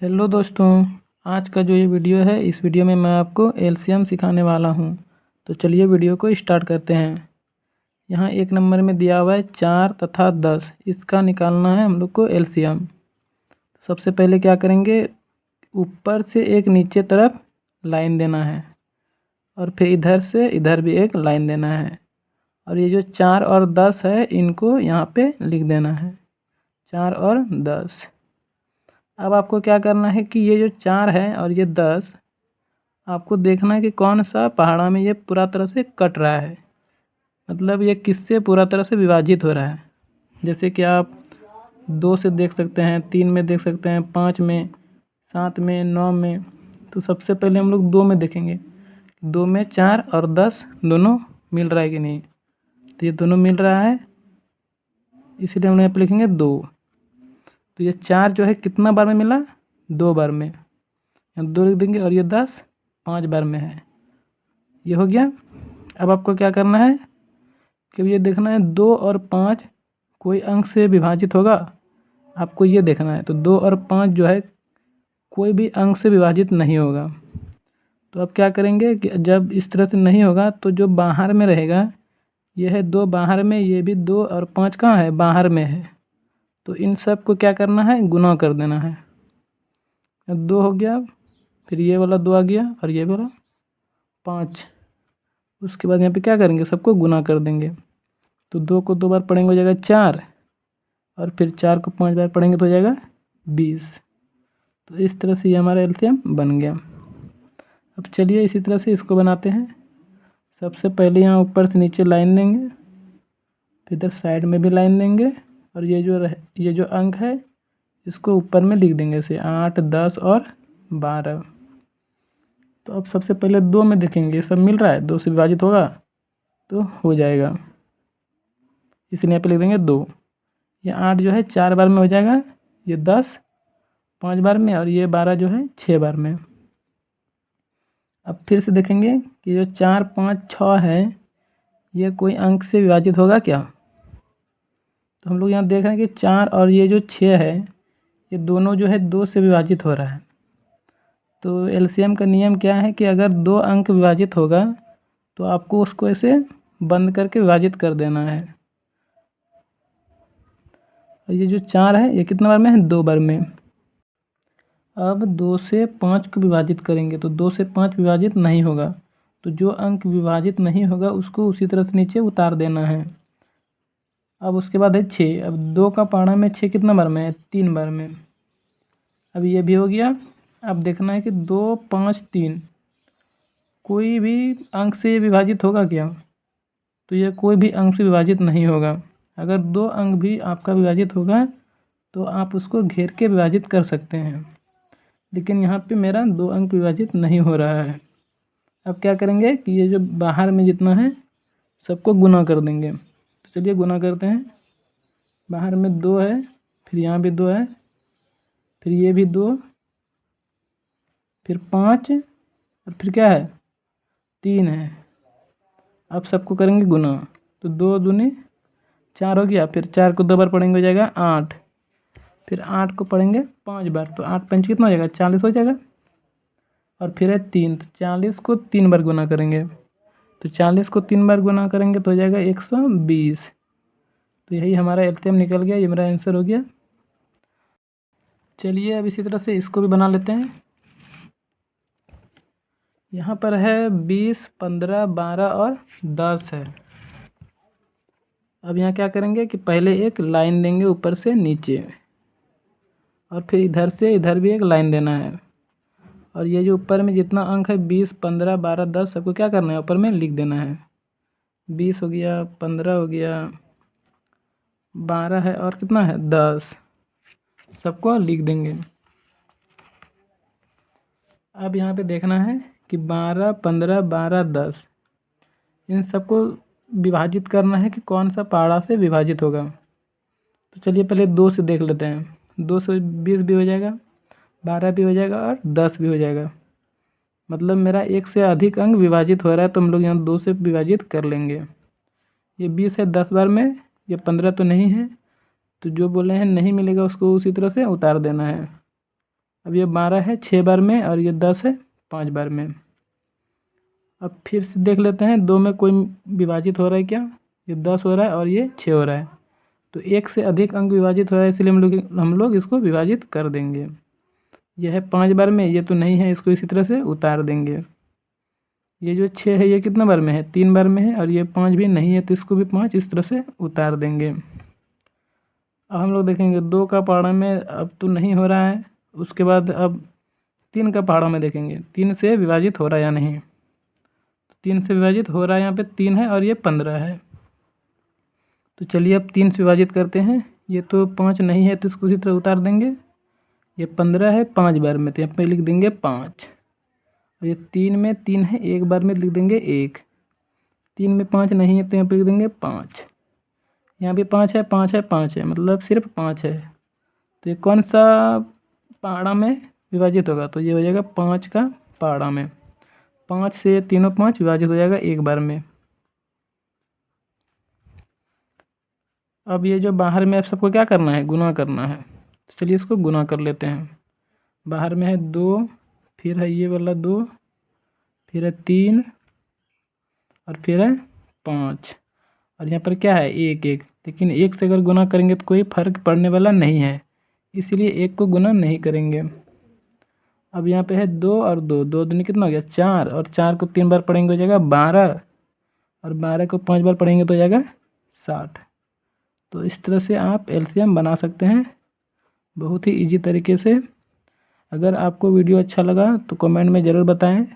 Hello दोस्तों, आज का जो ये वीडियो है इस वीडियो में मैं आपको एलसीएम सिखाने वाला हूँ। तो चलिए वीडियो को स्टार्ट करते हैं। यहाँ एक नंबर में दिया हुआ है 4 तथा 10, इसका निकालना है हम लोग को एलसीएम। सबसे पहले क्या करेंगे, ऊपर से एक नीचे तरफ लाइन देना है और फिर इधर से इधर भी एक लाइन देना है और ये जो 4 और 10 है इनको यहाँ पे लिख देना है, 4 और 10। अब आपको क्या करना है कि ये जो 4 है और ये 10 आपको देखना है कि कौन सा पहाड़ा में ये पूरा तरह से कट रहा है, मतलब ये किससे पूरा तरह से विभाजित हो रहा है। जैसे कि आप 2 से देख सकते हैं, 3 में देख सकते हैं, 5 में, 7 में, 9 में। तो सबसे पहले हम लोग 2 में देखेंगे, 2 में 4 और 10 दोनों मिल रहा है कि नहीं। तो ये दोनों मिल रहा है, इसलिए हम लोग यहाँ पर लिखेंगे 2। तो ये 4 जो है कितना बार में मिला, 2 बार में, यहाँ 2 लिख देंगे और ये 10 5 बार में है। ये हो गया। अब आपको क्या करना है कि ये देखना है 2 और 5 कोई अंक से विभाजित होगा, आपको ये देखना है। तो 2 और 5 जो है कोई भी अंक से विभाजित नहीं होगा। तो अब क्या करेंगे कि जब इस तरह से नहीं होगा तो जो बाहर में रहेगा, ये है 2 बाहर में, ये भी 2 और 5 कहाँ है, बाहर में है। तो इन सब को क्या करना है, गुना कर देना है। 2 हो गया, फिर ये वाला 2 आ गया और ये वाला 5। उसके बाद यहाँ पे क्या करेंगे, सबको गुना कर देंगे। तो 2 को 2 बार पढ़ेंगे हो जाएगा 4 और फिर 4 को 5 बार पढ़ेंगे तो हो जाएगा 20। तो इस तरह से ये हमारा एलसीएम बन गया। अब चलिए इसी तरह से इसको बनाते हैं। सबसे पहले यहाँ ऊपर से नीचे लाइन देंगे, फिर इधर साइड में भी लाइन देंगे और ये जो अंक है इसको ऊपर में लिख देंगे, ऐसे 8, 10 और 12। तो अब सबसे पहले 2 में देखेंगे, सब मिल रहा है, 2 से विभाजित होगा तो हो जाएगा, इसलिए यहाँ पे लिख देंगे 2। ये 8 जो है 4 बार में हो जाएगा, ये 10 5 बार में और ये 12 जो है 6 बार में। अब फिर से देखेंगे कि जो 4, 5, 6 है ये कोई अंक से विभाजित होगा क्या। तो हम लोग यहाँ देख रहे हैं कि 4 और ये जो 6 है ये दोनों जो है 2 से विभाजित हो रहा है। तो एलसीएम का नियम क्या है कि अगर 2 अंक विभाजित होगा तो आपको उसको ऐसे बंद करके विभाजित कर देना है। और ये जो 4 है ये कितना बार में है, 2 बार में। अब 2 से 5 को विभाजित करेंगे तो 2 से 5 विभाजित नहीं होगा, तो जो अंक विभाजित नहीं होगा उसको उसी तरह से नीचे उतार देना है। अब उसके बाद है 6। अब 2 का पहाड़ा में 6 कितना बार में है, 3 बार में। अब ये भी हो गया। अब देखना है कि 2, 5, 3 कोई भी अंक से विभाजित होगा क्या। तो ये कोई भी अंक से विभाजित नहीं होगा। अगर 2 अंक भी आपका विभाजित होगा तो आप उसको घेर के विभाजित कर सकते हैं, लेकिन यहाँ पे मेरा 2 अंक विभाजित नहीं हो रहा है। अब क्या करेंगे कि ये जो बाहर में जितना है सबको गुना कर देंगे। तो चलिए गुना करते हैं। बाहर में 2 है, फिर यहाँ भी 2 है, फिर ये भी 2, फिर 5 और फिर क्या है, 3 है। अब सबको करेंगे गुना, तो 2 दूनी 4 हो गया, फिर 4 को 2 बार पढ़ेंगे हो जाएगा 8, फिर 8 को पढ़ेंगे 5 बार, तो 8 पंच कितना हो जाएगा, 40 हो जाएगा। और फिर है 3, तो 40 को 3 बार गुना करेंगे, तो 40 को 3 बार गुना करेंगे तो हो जाएगा 120। तो यही हमारा एलसीएम निकल गया, ये मेरा आंसर हो गया। चलिए अब इसी तरह से इसको भी बना लेते हैं। यहाँ पर है 20, 15, 12 और 10 है। अब यहाँ क्या करेंगे कि पहले एक लाइन देंगे ऊपर से नीचे और फिर इधर से इधर भी एक लाइन देना है। और ये जो ऊपर में जितना अंक है 20, 15, 12, 10 सबको क्या करना है, ऊपर में लिख देना है। 20 हो गया, 15 हो गया, 12 है और कितना है 10, सबको लिख देंगे। अब यहाँ पे देखना है कि 12, 15, 12, 10 इन सबको विभाजित करना है कि कौन सा पहाड़ा से विभाजित होगा। तो चलिए पहले 2 से देख लेते हैं। 2 से 20 भी हो जाएगा, 12 भी हो जाएगा और 10 भी हो जाएगा। मतलब मेरा 1 से अधिक अंक विभाजित हो रहा है, तो हम लोग यहाँ 2 से विभाजित कर लेंगे। ये 20 है 10 बार में, ये 15 तो नहीं है, तो जो बोले हैं नहीं मिलेगा उसको उसी तरह से उतार देना है। अब ये 12 है 6 बार में और ये 10 है 5 बार में। अब फिर से देख लेते हैं 2 में कोई विभाजित हो रहा है क्या। ये 10 हो रहा है और ये 6 हो रहा है, तो एक से अधिक अंक विभाजित हो रहा है, इसलिए हम लोग इसको विभाजित कर देंगे। यह है 5 बार में, ये तो नहीं है, इसको इसी तरह से उतार देंगे। ये जो 6 है ये कितना बार में है, 3 बार में है, और ये 5 भी नहीं है, तो इसको भी 5 इस तरह से उतार देंगे। अब हम लोग देखेंगे 2 का पहाड़ा में अब तो नहीं हो रहा है, उसके बाद अब 3 का पहाड़ा में देखेंगे 3 से विभाजित हो रहा है या नहीं। 3 से विभाजित हो रहा है, यहाँ पे 3 है और ये 15 है। तो चलिए अब 3 से विभाजित करते हैं। ये तो 5 नहीं है, तो इसको उसी तरह उतार देंगे। ये 15 है 5 बार में, तो यहाँ पे लिख देंगे 5। और ये 3 में 3 है, 1 बार में लिख देंगे 1। 3 में 5 नहीं है, तो यहाँ पे लिख देंगे 5। यहाँ भी 5 है 5 है 5 है, मतलब सिर्फ 5 है। तो ये कौन सा पहाड़ा में विभाजित होगा, तो ये हो जाएगा 5 का पहाड़ा में। 5 से तीनों 5 विभाजित हो जाएगा 1 बार में। अब ये जो बाहर में आप सबको क्या करना है, गुना करना है, तो चलिए इसको गुना कर लेते हैं। बाहर में है 2, फिर है ये वाला 2, फिर है 3 और फिर है 5, और यहाँ पर क्या है 1 1, लेकिन 1 से अगर गुना करेंगे तो कोई फर्क पड़ने वाला नहीं है, इसीलिए 1 को गुना नहीं करेंगे। अब यहाँ पे है 2 और 2, 2 दूनी कितना हो गया 4, और 4 को 3 बार पढ़ेंगे हो जाएगा 12, और 12 को 5 बार पढ़ेंगे तो हो जाएगा 60। तो इस तरह से आप एलसीएम बना सकते हैं बहुत ही इजी तरीके से। अगर आपको वीडियो अच्छा लगा तो कमेंट में ज़रूर बताएं।